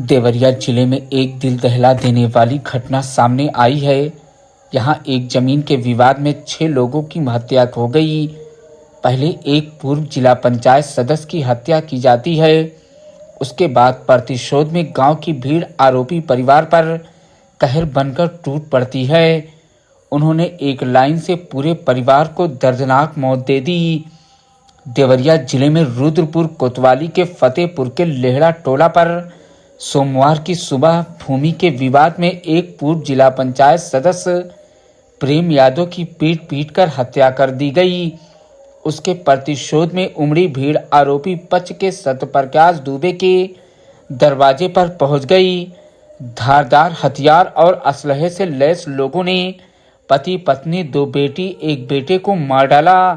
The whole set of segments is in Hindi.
देवरिया जिले में एक दिल दहला देने वाली घटना सामने आई है। यहां एक जमीन के विवाद में 6 लोगों की हत्या हो गई। पहले एक पूर्व जिला पंचायत सदस्य की हत्या की जाती है। उसके बाद प्रतिशोध में गांव की भीड़ आरोपी परिवार पर कहर बनकर टूट पड़ती है। उन्होंने एक लाइन से पूरे परिवार को दर्दनाक मौत दे दी। देवरिया जिले में रुद्रपुर कोतवाली के फतेहपुर के लेहड़ा टोला पर सोमवार की सुबह भूमि के विवाद में एक पूर्व जिला पंचायत सदस्य प्रेम यादव की पीट कर हत्या कर दी गई। उसके प्रतिशोध में उमड़ी भीड़ आरोपी पक्ष के सत्यप्रकाश दुबे के दरवाजे पर पहुंच गई। धारदार हथियार और असलहे से लैस लोगों ने पति पत्नी 2 बेटी 1 बेटे को मार डाला,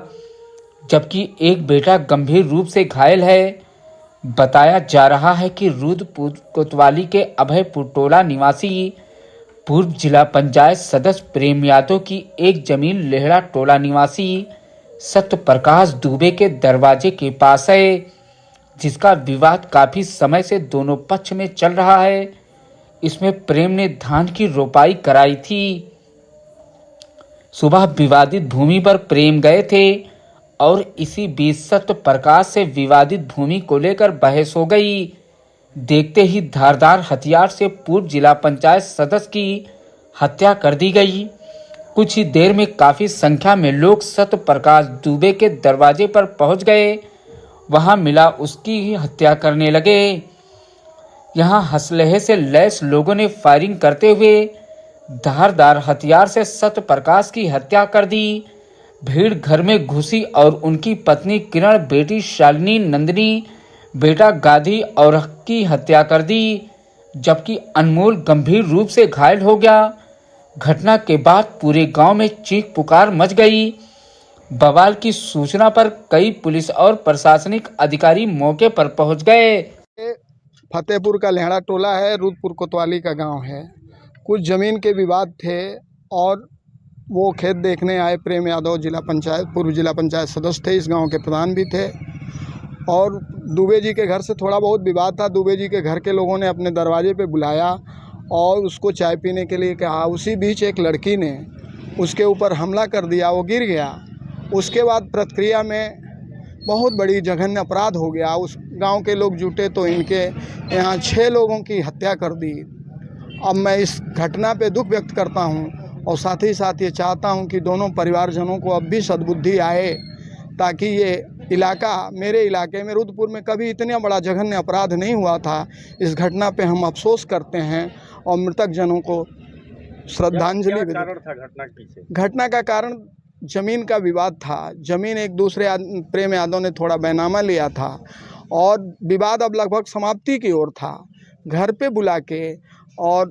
जबकि एक बेटा गंभीर रूप से घायल है। बताया जा रहा है कि रुद्रपुर कोतवाली के अभयपुर टोला निवासी पूर्व जिला पंचायत सदस्य प्रेम यादव की एक जमीन लेहड़ा टोला निवासी सत्यप्रकाश दुबे के दरवाजे के पास है, जिसका विवाद काफी समय से दोनों पक्ष में चल रहा है। इसमें प्रेम ने धान की रोपाई कराई थी। सुबह विवादित भूमि पर प्रेम गए थे और इसी बीच सत्यप्रकाश से विवादित भूमि को लेकर बहस हो गई। देखते ही धारदार हथियार से पूर्व जिला पंचायत सदस्य की हत्या कर दी गई। कुछ ही देर में काफी संख्या में लोग सत्यप्रकाश दुबे के दरवाजे पर पहुंच गए। वहां मिला उसकी ही हत्या करने लगे। यहां हसलहे से लैस लोगों ने फायरिंग करते हुए धारदार हथियार से सत्यप्रकाश की हत्या कर दी। भीड़ घर में घुसी और उनकी पत्नी किरण, बेटी शालिनी, नंदिनी, बेटा गाधी और की हत्या कर दी, जबकि अनमोल गंभीर रूप से घायल हो गया। घटना के बाद पूरे गांव में चीख पुकार मच गई। बवाल की सूचना पर कई पुलिस और प्रशासनिक अधिकारी मौके पर पहुंच गए। फतेहपुर का लेहड़ा टोला है, रुद्रपुर कोतवाली का गांव है। कुछ जमीन के विवाद थे और वो खेत देखने आए। प्रेम यादव पूर्व जिला पंचायत सदस्य थे, इस गांव के प्रधान भी थे। और दुबे जी के घर से थोड़ा बहुत विवाद था। दुबे जी के घर के लोगों ने अपने दरवाजे पे बुलाया और उसको चाय पीने के लिए कहा। उसी बीच एक लड़की ने उसके ऊपर हमला कर दिया, वो गिर गया। उसके बाद प्रतिक्रिया में बहुत बड़ी जघन्य अपराध हो गया। उस गांव के लोग जुटे तो इनके यहाँ 6 लोगों की हत्या कर दी। अब मैं इस घटना पे दुख व्यक्त करता हूँ और साथ ही साथ ये चाहता हूँ कि दोनों परिवारजनों को अब भी सद्बुद्धि आए, ताकि ये इलाका, मेरे इलाके में रुद्रपुर में कभी इतना बड़ा जघन्य अपराध नहीं हुआ था। इस घटना पे हम अफसोस करते हैं और मृतक जनों को श्रद्धांजलि भी कारण था घटना के पीछे? घटना का कारण जमीन का विवाद था। जमीन एक दूसरे प्रेम यादव ने थोड़ा बैनामा लिया था और विवाद अब लगभग समाप्ति की ओर था। घर पे बुला के, और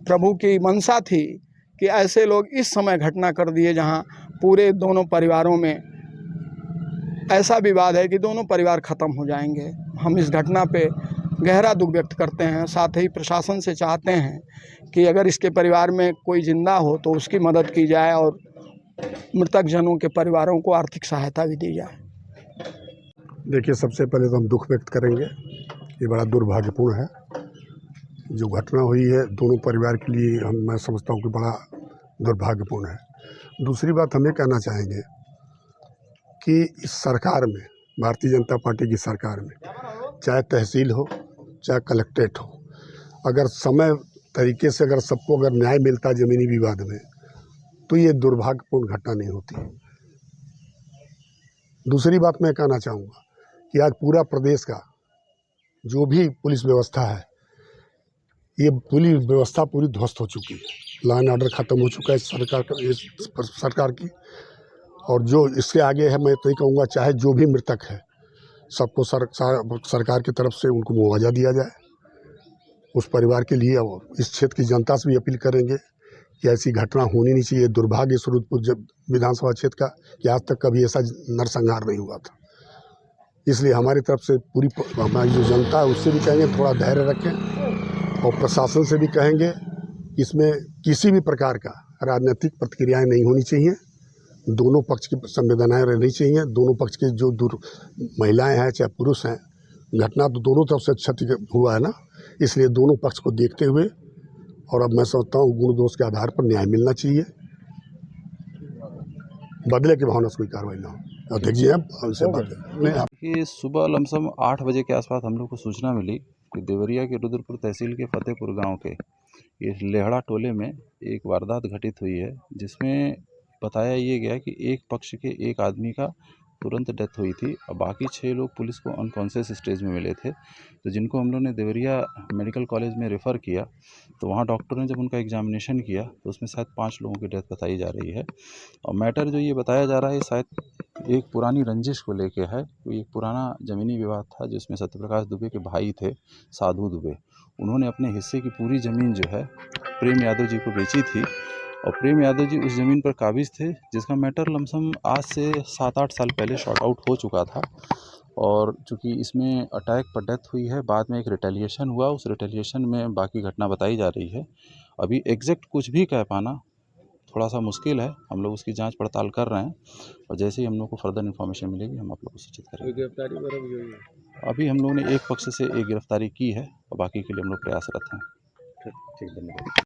प्रभु की मनसा थी कि ऐसे लोग इस समय घटना कर दिए जहां पूरे दोनों परिवारों में ऐसा विवाद है कि दोनों परिवार ख़त्म हो जाएंगे। हम इस घटना पे गहरा दुख व्यक्त करते हैं। साथ ही प्रशासन से चाहते हैं कि अगर इसके परिवार में कोई जिंदा हो तो उसकी मदद की जाए और मृतक जनों के परिवारों को आर्थिक सहायता भी दी जाए। देखिए, सबसे पहले तो हम दुख व्यक्त करेंगे। ये बड़ा दुर्भाग्यपूर्ण है जो घटना हुई है। दोनों परिवार के लिए मैं समझता हूँ कि बड़ा दुर्भाग्यपूर्ण है। दूसरी बात हम ये कहना चाहेंगे कि इस सरकार में, भारतीय जनता पार्टी की सरकार में, चाहे तहसील हो चाहे कलेक्ट्रेट हो, अगर समय तरीके से अगर सबको अगर न्याय मिलता ज़मीनी विवाद में, तो ये दुर्भाग्यपूर्ण घटना नहीं होती। दूसरी बात मैं कहना चाहूँगा कि आज पूरा प्रदेश का जो भी पुलिस व्यवस्था है, ये पुलिस व्यवस्था पूरी ध्वस्त हो चुकी है। लॉ एंड ऑर्डर ख़त्म हो चुका है इस सरकार की। और जो इसके आगे है, मैं तो ये कहूँगा, चाहे जो भी मृतक है, सबको सरकार की तरफ से उनको मुआवजा दिया जाए उस परिवार के लिए। और इस क्षेत्र की जनता से भी अपील करेंगे कि ऐसी घटना होनी नहीं चाहिए। दुर्भाग्य स्वरूप विधानसभा क्षेत्र का कि आज तक कभी ऐसा नरसंहार नहीं हुआ था। इसलिए हमारी तरफ से पूरी हमारी जो जनता है उससे भी कहेंगे थोड़ा धैर्य रखें, और प्रशासन से भी कहेंगे कि इसमें किसी भी प्रकार का राजनीतिक प्रतिक्रियाएं नहीं होनी चाहिए। दोनों पक्ष की संवेदनाएं रहनी चाहिए। दोनों पक्ष के जो महिलाएं हैं चाहे पुरुष हैं, घटना तो दोनों तरफ से क्षति हुआ है ना, इसलिए दोनों पक्ष को देखते हुए और अब मैं समझता हूँ गुण दोष के आधार पर न्याय मिलना चाहिए, बदले की भावना से कोई कार्रवाई ना हो। अध्यक्ष जी हैं उनसे बात नहीं कि सुबह लमसम 8 बजे के आसपास हम लोग को सूचना मिली कि देवरिया के रुद्रपुर तहसील के फतेहपुर गांव के ये लेहड़ा टोले में एक वारदात घटित हुई है, जिसमें बताया ये गया कि एक पक्ष के एक आदमी का तुरंत डेथ हुई थी और बाकी 6 लोग पुलिस को अनकॉन्शियस स्टेज में मिले थे। तो जिनको हम लोग ने देवरिया मेडिकल कॉलेज में रेफ़र किया, तो वहाँ डॉक्टर ने जब उनका एग्जामिनेशन किया तो उसमें शायद 5 लोगों की डेथ बताई जा रही है। और मैटर जो ये बताया जा रहा है शायद एक पुरानी रंजिश को लेके है। कोई एक पुराना ज़मीनी विवाद था जिसमें सत्यप्रकाश दुबे के भाई थे साधु दुबे, उन्होंने अपने हिस्से की पूरी ज़मीन जो है प्रेम यादव जी को बेची थी और प्रेम यादव जी उस ज़मीन पर काबिज़ थे, जिसका मैटर लमसम आज से 7-8 साल पहले शॉर्ट आउट हो चुका था। और चूँकि इसमें अटैक पर डेथ हुई है, बाद में एक रिटेलिएशन हुआ, उस रिटेलिएशन में बाकी घटना बताई जा रही है। अभी एग्जैक्ट कुछ भी कह पाना थोड़ा सा मुश्किल है, हम लोग उसकी जांच पड़ताल कर रहे हैं और जैसे ही हम लोग को फर्दर इन्फॉर्मेशन मिलेगी हम आप लोग को सूचित करेंगे। गिरफ्तारी वगैरह भी हुई है? अभी हम लोगों ने एक पक्ष से एक गिरफ्तारी की है और बाकी के लिए हम लोग प्रयासरत हैं। ठीक, धन्यवाद।